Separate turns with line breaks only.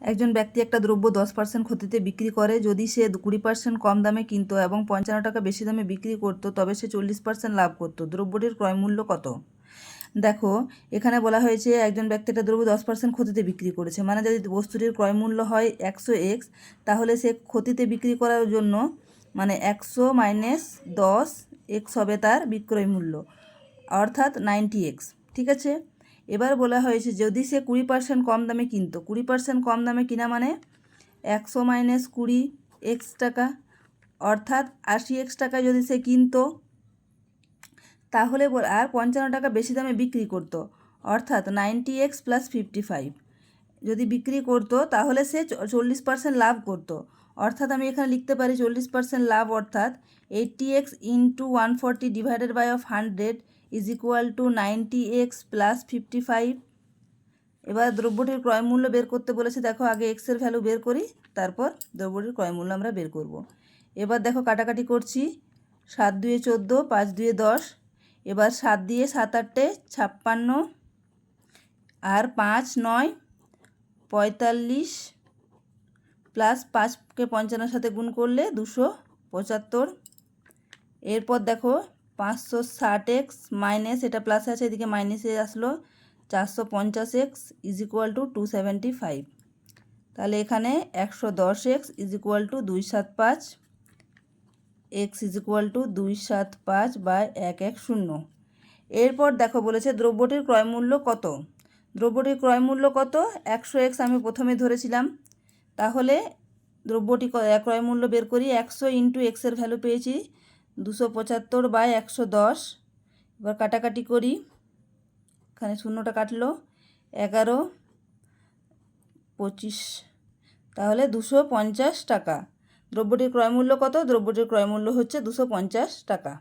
একজন ব্যক্তি একটা দ্রব্য 10% ক্ষতিতে বিক্রি করে। যদি সে 20% কম দামে কিনতো এবং 55 টাকা বেশি দামে বিক্রি করতো তবে সে 40% লাভ করতো। দ্রব্যটির ক্রয় মূল্য কত? দেখো, এখানে বলা হয়েছে একজন ব্যক্তি একটা দ্রব্য 10% ক্ষতিতে বিক্রি করেছে, মানে যদি বস্তুটির ক্রয় মূল্য হয় 100x, তাহলে সে ক্ষতিতে বিক্রি করার জন্য মানে 100 মাইনাস 10x হবে তার বিক্রয় মূল্য, অর্থাৎ 90x। ঠিক আছে, এবার বলা হয়েছে যদি সে 20% কম দামে কিনতো, 20% কম দামে কিনা মানে 100 মাইনাস 20x টাকা, অর্থাৎ 80x টাকায় যদি সে কিনতো, তাহলে আর 55 টাকা বেশি দামে বিক্রি করতো, অর্থাৎ 90x প্লাস 55 যদি বিক্রি করতো তাহলে সে 40% লাভ করতো। অর্থাৎ আমি এখানে লিখতে পারি 40% লাভ, অর্থাৎ 80x into 140 divided by 100 is equal to 90x plus 55। এবার দ্রব্যটির ক্রয় মূল্য বের করতে বলেছে। দেখো, আগে এক্সের ভ্যালু বের করি, তারপর দ্রব্যটির ক্রয় মূল্য আমরা বের করব। এবার দেখো কাটাকাটি করছি, 7 2 14, 5 2 10। এবার 7 দিয়ে 7 8 56, আর 5 9 45, প্লাস 5কে 55 সাথে গুণ করলে 275। এরপর দেখো 560x মাইনাস, এটা প্লাস আছে এদিকে মাইনাসে আসলো, 450x ইজ ইকুয়াল টু 275। তাহলে এখানে 110x is equal to 275, x is equal to 275 by 110। এরপর দেখো বলেছে দ্রব্যটির ক্রয় মূল্য কত। দ্রব্যটির ক্রয় মূল্য কত? 100x আমি প্রথমে ধরেছিলাম, তাহলে দ্রব্যটি ক্রয় মূল্য বের করি। 100 ইন্টু এক্সের ভ্যালু পেয়েছি 275 বাই 110। এবার কাটাকাটি করি, এখানে শূন্যটা কাটলো, 11 25, তাহলে 250 টাকা। দ্রব্যটির ক্রয় মূল্য কত? দ্রব্যটির ক্রয় মূল্য হচ্ছে 250 টাকা।